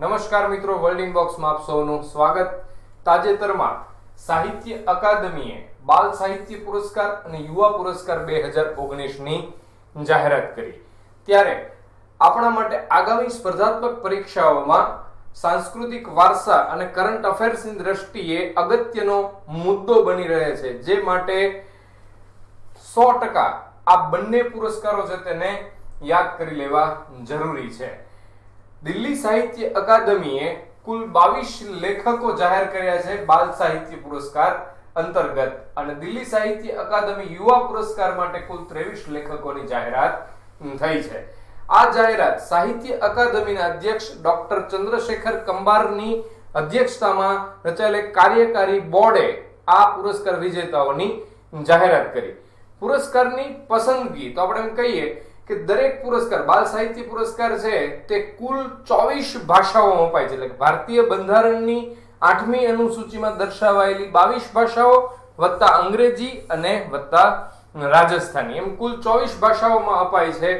નમસ્કાર મિત્રો, વર્લ્ડ ઇનબોક્સમાં આપ સૌનું સ્વાગત. તાજેતરમાં સાહિત્ય અકાદમીએ બાલ સાહિત્ય પુરસ્કાર અને યુવા પુરસ્કાર 2019ની જાહેરાત કરી. ત્યારે આપણા માટે આગામી સ્પર્ધાત્મક પરીક્ષાઓમાં સાંસ્કૃતિક વારસા અને કરંટ અફેર્સની દ્રષ્ટિએ અગત્યનો મુદ્દો બની રહે છે, જે માટે 100% આ બંને પુરસ્કારો છે તેને યાદ કરી લેવા જરૂરી છે. દિલ્હી સાહિત્ય અકાદમીએ કુલ 22 લેખકો જાહેર કર્યા છે બાલ સાહિત્ય પુરસ્કાર અંતર્ગત, અને દિલ્હી સાહિત્ય અકાદમી યુવા પુરસ્કાર માટે કુલ 23 લેખકોની જાહેરાત થઈ છે. આ જાહેરાત સાહિત્ય અકાદમીના અધ્યક્ષ ડોક્ટર ચંદ્રશેખર કંબારની અધ્યક્ષતામાં રચાયેલ કાર્યકારી બોર્ડે આ પુરસ્કાર વિજેતાઓની જાહેરાત કરી. પુરસ્કારની પસંદગી તો આપણે એમ કહીએ કે દરેક પુરસ્કાર, બાલ સાહિત્ય પુરસ્કાર છે તે કુલ 24 ભાષાઓમાં અપાય છે. એટલે ભારતીય બંધારણની 8મી અનુસૂચિમાં દર્શાવાયેલી 22 ભાષાઓ વત્તા અંગ્રેજી અને વત્તા રાજસ્થાની, એમ કુલ 24 ભાષાઓમાં અપાય છે.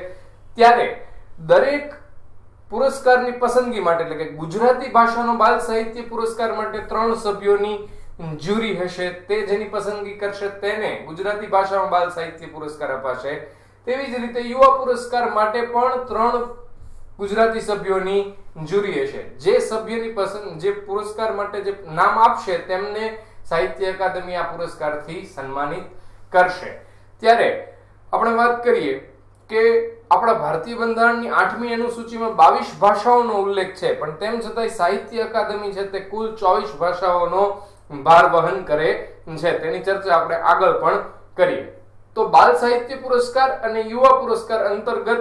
ત્યારે દરેક પુરસ્કારની પસંદગી માટે, એટલે કે ગુજરાતી ભાષાનો બાલ સાહિત્ય પુરસ્કાર માટે 3 સભ્યોની જ્યુરી હશે. તે જેની પસંદગી કરશે તેને ગુજરાતી ભાષામાં બાલ સાહિત્ય પુરસ્કાર અપાશે. તેવી જ રીતે યુવા પુરસ્કાર માટે પણ 3 ગુજરાતી સભ્યોની જ્યુરી હશે. જે સભ્યની પસંદ, જે પુરસ્કાર માટે જે નામ આપશે તેમને સાહિત્ય અકાદમી આ પુરસ્કારથી સન્માનિત કરશે. ત્યારે આપણે વાત કરીએ કે આપણા ભારતીય બંધારણની 8મી અનુસૂચિમાં 22 ભાષાઓનો ઉલ્લેખ છે, પણ તેમ છતાંય સાહિત્ય અકાદમી છે તે કુલ 24 ભાષાઓનો ભાર વહન કરે છે. તેની ચર્ચા આપણે આગળ પણ કરીએ. તો બાલ સાહિત્ય પુરસ્કાર અને યુવા પુરસ્કાર અંતર્ગત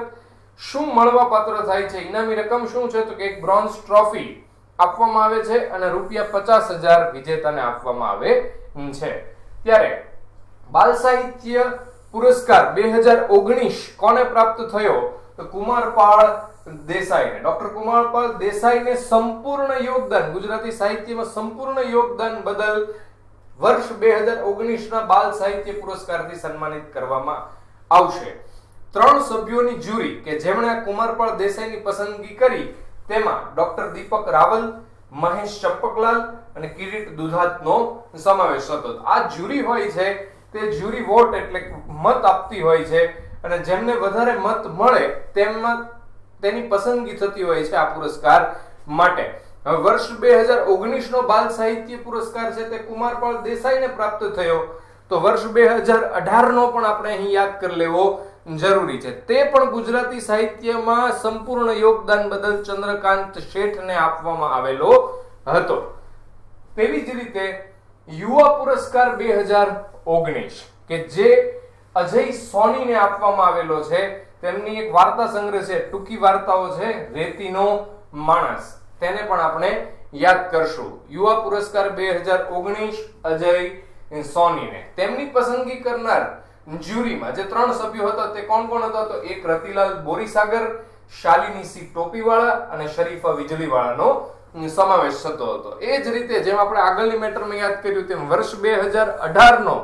શું મળવાપાત્ર થાય છે, ઇનામી રકમ શું છે, તો કે એક બ્રોન્ઝ ટ્રોફી આપવામાં આવે છે અને ₹50,000 વિજેતાને આપવામાં આવે છે. ત્યારે બાલ સાહિત્ય પુરસ્કાર 2019 કોને પ્રાપ્ત થયો, તો કુમારપાળ દેસાઈને. ડોક્ટર કુમારપાળ દેસાઈને સંપૂર્ણ યોગદાન, ગુજરાતી સાહિત્યમાં સંપૂર્ણ યોગદાન બદલ વર્ષ 2019ના બાલ સાહિત્ય પુરસ્કારથી સન્માનિત કરવામાં આવશે. 3 સભ્યોની જ્યુરી કે જેમણે કુમારપાળ દેસાઈની પસંદગી કરી, તેમાં ડોક્ટર દીપક રાવલ, મહેશ ચંપકલાલ અને કિરીટ દુધાતનો સમાવેશ હતો. આ જ્યુરી હોય છે તે જ્યુરી વોટ એટલે મત આપતી હોય છે, અને જેમને વધારે મત મળે તેની પસંદગી થતી હોય છે આ પુરસ્કાર માટે. વર્ષ 2019નો બાલ સાહિત્ય પુરસ્કાર છે તે કુમારપાળ દેસાઈને પ્રાપ્ત થયો, તો વર્ષ 2018નો પણ આપણે અહીં યાદ કરી લેવો જરૂરી છે. તે પણ ગુજરાતી સાહિત્યમાં સંપૂર્ણ યોગદાન બદલ ચંદ્રકાંત શેઠને આપવામાં આવેલો હતો. તેવી જ રીતે યુવા પુરસ્કાર 2019 કે જે અજય સોનીને આપવામાં આવેલો છે, તેમની એક વાર્તા સંગ્રહ છે, ટૂંકી વાર્તાઓ છે, રેતીનો માણસ, તેને પણ આપણે યાદ કરશું. યુવા પુરસ્કાર 2019 અજય સોનીને. તેમની પસંદગી કરનાર જ્યુરીમાં જે 3 સભ્યો હતા તે કોણ કોણ હતા, તો એક રતિલાલ બોરીસાગર, શાલિની સી ટોપીવાળા અને શરીફા વીજળીવાળાનો સમાવેશ થતો હતો. એ જ રીતે જેમ આપણે આગળની મેટરમાં યાદ કર્યું તેમ વર્ષ 2018નો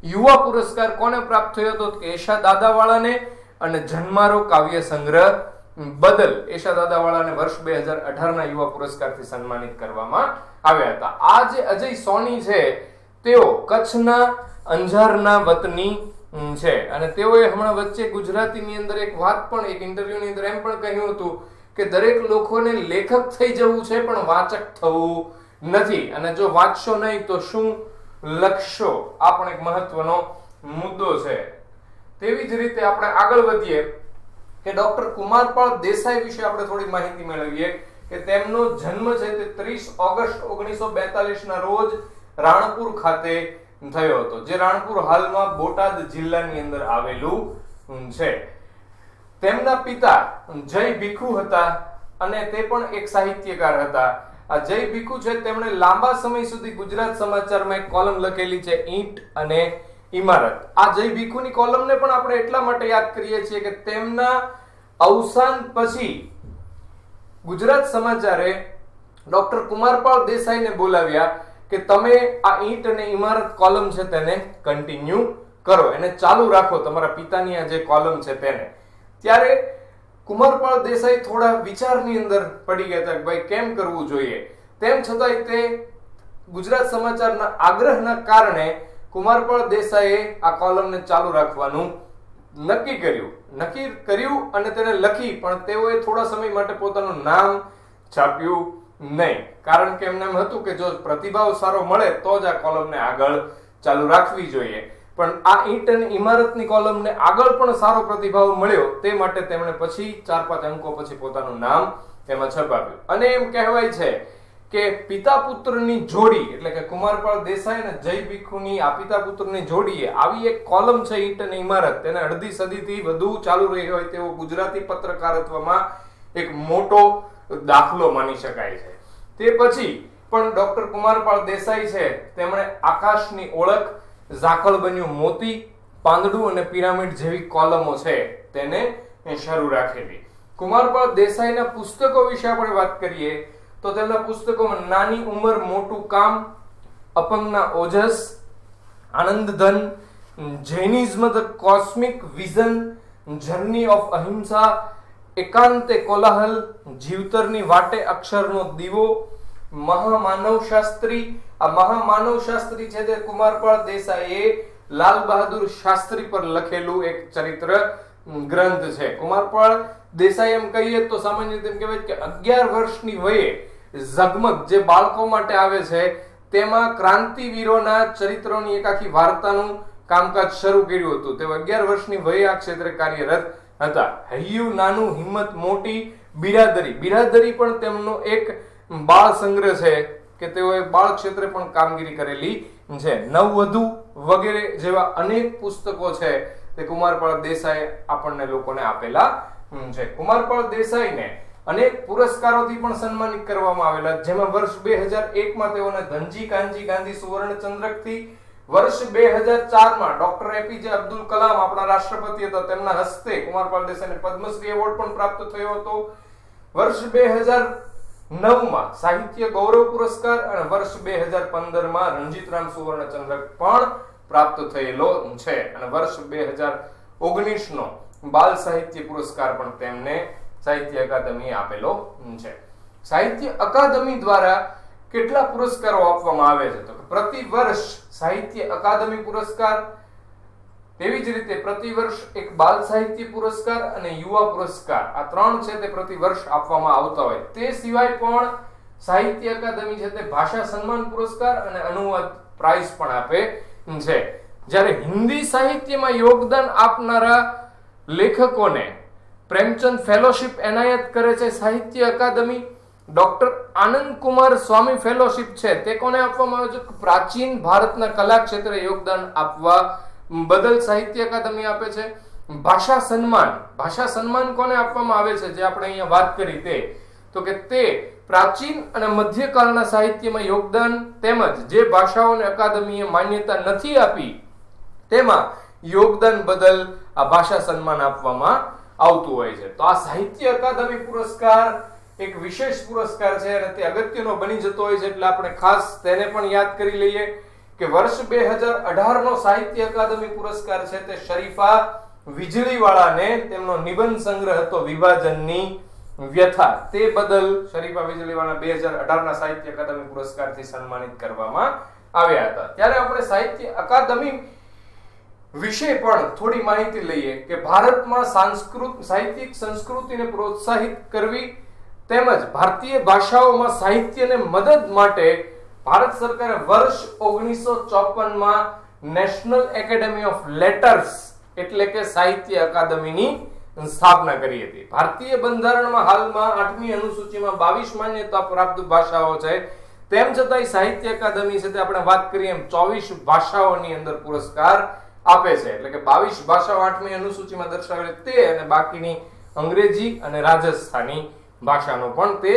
યુવા પુરસ્કાર કોને પ્રાપ્ત થયો હતો, કે એશા દાદાવાળાને અને જન્મારો કાવ્ય સંગ્રહ બદલ એશા દાદાવાળાને વર્ષ 2018ના યુવા પુરસ્કારથી સન્માનિત કરવામાં આવ્યા હતા. આ જે અજય સોની છે તેઓ કચ્છના અંજારના વતની છે, અને તેઓએ હમણાં વચ્ચે ગુજરાતીની અંદર એક વાત પણ, એક ઇન્ટરવ્યુની અંદર એમ પણ કહ્યું હતું કે દરેક લોકોને લેખક થઈ જવું છે પણ વાચક થવું નથી, અને જો વાંચશો નહીં તો શું લખશો. આ પણ એક મહત્વનો મુદ્દો છે. તેવી જ રીતે આપણે આગળ વધીએ કે ડોક્ટર કુમારપાળ દેસાઈ વિશે આપણે થોડી માહિતી મેળવીએ કે તેમનો જન્મ છે તે 30 ઓગસ્ટ 1942ના રોજ રાણપુર ખાતે થયો હતો, જે રાણપુર હાલમાં બોટાદ જિલ્લાની અંદર આવેલું છે. તેમના પિતા જય ભીખુ હતા અને તે પણ એક સાહિત્યકાર હતા. આ જય ભીખુ છે તેમણે લાંબા સમય સુધી ગુજરાત સમાચારમાં એક કોલમ લખેલી છે, ઈંટ અને ઇમારત. આ જય ભીખુની કોલમને પણ આપણે એટલા માટે યાદ કરીએ છીએ કે તેમના અવસાન પછી ગુજરાત સમાચારે ડોક્ટર કુમારપાળ દેસાઈને બોલાવ્યા કે તમે આ ઈંટ અને ઇમારત કોલમ છે તેને કન્ટિન્યુ કરો, એને ચાલુ રાખો, તમારા પિતાની આ જે કોલમ છે તેને. ત્યારે કુમારપાળ દેસાઈ થોડા વિચારની અંદર પડી ગયા હતા કે ભાઈ કેમ કરવું જોઈએ, તેમ છતાંય તે ગુજરાત સમાચારના આગ્રહના કારણે કુમારપાળ દેસાઈએ આ કોલમને ચાલુ રાખવાનું નક્કી કર્યું અને તેને લખી, પણ તેઓએ થોડા સમય માટે પોતાનું નામ છાપ્યું નહીં, કારણ કે એમને એમ હતું કે જો પ્રતિભાવ સારો મળે તો જ આ કોલમને આગળ ચાલુ રાખવી જોઈએ. પણ આ ઈંટ અને ઇમારતની કોલમને આગળ પણ સારો પ્રતિભાવ મળ્યો, તે માટે તેમણે પછી 4-5 અંકો પછી પોતાનું નામ તેમાં છપાવ્યું. અને એમ કહેવાય છે કે પિતા પુત્રની જોડી, એટલે કે કુમારપાળ દેસાઈ અને જય ભીખુની આ પિતા પુત્રની જોડીએ આવી એક કોલમ છે ઈંટ અને ઇમારત, તેને અડધી સદીથી વધુ ચાલુ રહી હોય તેવો ગુજરાતી પત્રકારત્વમાં એક મોટો દાખલો માની શકાય છે. તે પછી પણ ડોક્ટર કુમારપાળ દેસાઈ છે તેમણે આકાશની ઓળખ, ઝાકળ બન્યું મોતી, પાંદડું અને પિરામિડ જેવી કોલમો છે તેને શરૂ રાખેલી. કુમારપાળ દેસાઈના પુસ્તકો વિશે આપણે વાત કરીએ તો તેમના પુસ્તકોમાં નાની ઉંમર મોટું કામ, અપંગના ઓજસ, Anandghan, Jainism the cosmic vision, journey of ahimsa, એકાંતે કોલાહલ, જીવતરની વાટે અક્ષરનો દીવો, મહામાનવ શાસ્ત્રી. આ મહામાનવ શાસ્ત્રી છે તે કુમારપાળ દેસાઈએ લાલ બહાદુર શાસ્ત્રી પર લખેલું એક ચરિત્ર ગ્રંથ છે. કુમારપાળ દેસાઈ એમ કહીએ તો સામાન્ય રીતે એમ કહેવાય કે 11 વર્ષની વયે ઝગમગ જે બાળકો માટે આવે છે તેમાં ક્રાંતિવીરોના ચરિત્રોની એક આખી વાર્તાનું કામકાજ શરૂ કર્યું હતું. તેઓ 11 વર્ષની વયે આ ક્ષેત્રે કાર્યરત હતા. હૈયું નાનું, હિંમત મોટી, બિરાદરી પણ તેમનો એક બાળ સંગ્રહ છે કે તેઓએ બાળ ક્ષેત્રે પણ કામગીરી કરેલી છે. નવવધુ વગેરે જેવા અનેક પુસ્તકો છે તે કુમારપાળ દેસાઈ આપણને લોકોને આપેલા છે. કુમારપાળ દેસાઈને અનેક પુરસ્કારોથી પણ સન્માનિત કરવામાં આવેલા, જેમાં વર્ષ 2001માં તેઓને ધનજી કાનજી ગાંધી સુવર્ણ ચંદ્રકથી, વર્ષ 2004માં ડોક્ટર એપીજે અબ્દુલ કલામ આપણા રાષ્ટ્રપતિ હતા તેમના હસ્તે કુમારપાળ દેસાઈને પદ્મશ્રી એવોર્ડ પણ પ્રાપ્ત થયો હતો. વર્ષ 2009માં સાહિત્ય ગૌરવ પુરસ્કાર અને વર્ષ 2015માં રણજીતરામ સુવર્ણ ચંદ્રક પણ પ્રાપ્ત થયેલો છે. અને વર્ષ 2019નો બાલ સાહિત્ય પુરસ્કાર પણ તેમને સાહિત્ય અકાદમી આપેલો છે. સાહિત્ય અકાદમી દ્વારા કેટલા પુરસ્કારો આપવામાં આવે છે તો પ્રતિ વર્ષ સાહિત્ય અકાદમી પુરસ્કાર, તેવી જ રીતે પ્રતિ વર્ષ એક બાલ સાહિત્ય પુરસ્કાર અને યુવા પુરસ્કાર, આ 3 છે તે પ્રતિ વર્ષ આપવામાં આવતા હોય. તે સિવાય પણ સાહિત્ય અકાદમી છે તે ભાષા સન્માન પુરસ્કાર અને અનુવાદ પ્રાઇઝ પણ આપે છે. જ્યારે હિન્દી સાહિત્યમાં યોગદાન આપનારા લેખકોને પ્રેમચંદ ફેલોશિપ એનાયત કરે છે સાહિત્ય અકાદમી. ડોક્ટર આનંદ કુમાર સ્વામી ફેલોશિપ છે તે કોને આપવામાં આવે છે? પ્રાચીન ભારતના કલા ક્ષેત્રે યોગદાન આપવા બદલ સાહિત્ય અકાદમી આપે છે. ભાષા સન્માન કોને આપવામાં આવે છે જે આપણે અહીંયા વાત કરી તે, તો કે તે પ્રાચીન અને મધ્યકાળના સાહિત્યમાં યોગદાન તેમજ જે ભાષાઓને અકાદમીએ માન્યતા નથી આપી તેમાં યોગદાન બદલ આ ભાષા સન્માન આપવામાં આવતું હોય છે. તો આ સાહિત્ય અકાદમી પુરસ્કાર એક વિશેષ પુરસ્કાર છે અને તે અગત્યનો બની જતો હોય છે, એટલે આપણે ખાસ તેને પણ યાદ કરી લઈએ કે વર્ષ 2018નો સાહિત્ય અકાદમી પુરસ્કાર છે તે શરીફા વીજળીવાળાને તેમનો નિબંધ સંગ્રહ હતો વિભાજનની વ્યથા, તે બદલ શરીફા વીજળીવાળા 2018ના સાહિત્ય અકાદમી પુરસ્કારથી સન્માનિત કરવામાં આવ્યા હતા. ત્યારે આપણે સાહિત્ય અકાદમી વિશે પણ થોડી માહિતી લઈએ કે ભારતમાં સાહિત્યિક સંસ્કૃતિને પ્રોત્સાહિત કરવી તેમજ ભારતીય ભાષાઓમાં સાહિત્યને મદદ માટે ભારત સરકારે વર્ષ 1954માં નેશનલ એકેડેમી ઓફ લેટર્સ એટલે કે સાહિત્ય અકાદમીની સ્થાપના કરી હતી. ભારતીય બંધારણમાં હાલમાં 8મી અનુસૂચિમાં 22 માન્યતા પ્રાપ્ત ભાષાઓ છે, તેમ છતાંય સાહિત્ય અકાદમી છે તે આપણે વાત કરીએ એમ 24 ભાષાઓની અંદર પુરસ્કાર આપે છે. એટલે કે 22 ભાષાઓ 8મી અનુસૂચિમાં દર્શાવેલી તે અને બાકીની અંગ્રેજી અને રાજસ્થાની ભાષાનો પણ તે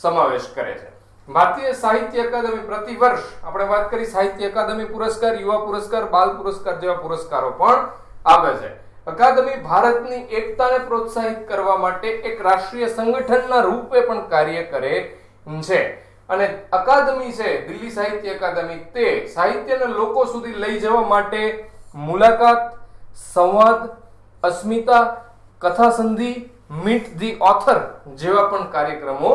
સમાવેશ કરે છે. ભારતીય સાહિત્ય અકાદમી પ્રતિ વર્ષ આપણે વાત કરી સાહિત્ય અકાદમી પુરસ્કાર, યુવા પુરસ્કાર, બાલ પુરસ્કાર જેવા પુરસ્કારો પણ આપે છે. અકાદમી ભારતની એકતાને પ્રોત્સાહિત કરવા માટે એક રાષ્ટ્રીય સંગઠનના રૂપે પણ કાર્ય કરે છે. અને અકાદમી છે દિલ્હી સાહિત્ય અકાદમી તે સાહિત્યને લોકો સુધી લઈ જવા માટે મુલાકાત, સંવાદ, અસ્મિતા, કથા સંધિ, મીટ ધી ઓથર જેવા પણ કાર્યક્રમો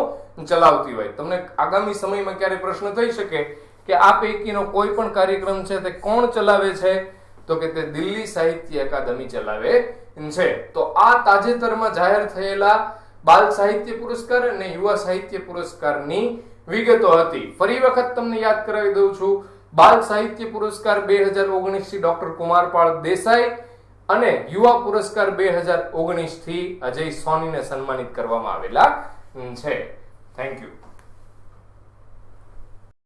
ચલાવતી હોય. તમને આગામી સમયમાં ક્યારે પ્રશ્ન થઈ શકે કે આ પૈકીનો કોઈ પણ કાર્યક્રમ છે તે કોણ ચલાવે છે, તો કે તે દિલ્હી સાહિત્ય અકાદમી ચલાવે છે. તો આ તાજેતરમાં જાહેર થયેલા બાલ સાહિત્ય પુરસ્કાર અને યુવા સાહિત્ય પુરસ્કારની વિગતો હતી. ફરી વખત તમને યાદ કરાવી દઉં છું. બાલ સાહિત્ય પુરસ્કાર 2019 થી ડોક્ટર કુમારપાળ દેસાઈ અને યુવા પુરસ્કાર 2019 થી અજય સોનીને સન્માનિત કરવામાં આવેલા છે. Thank you.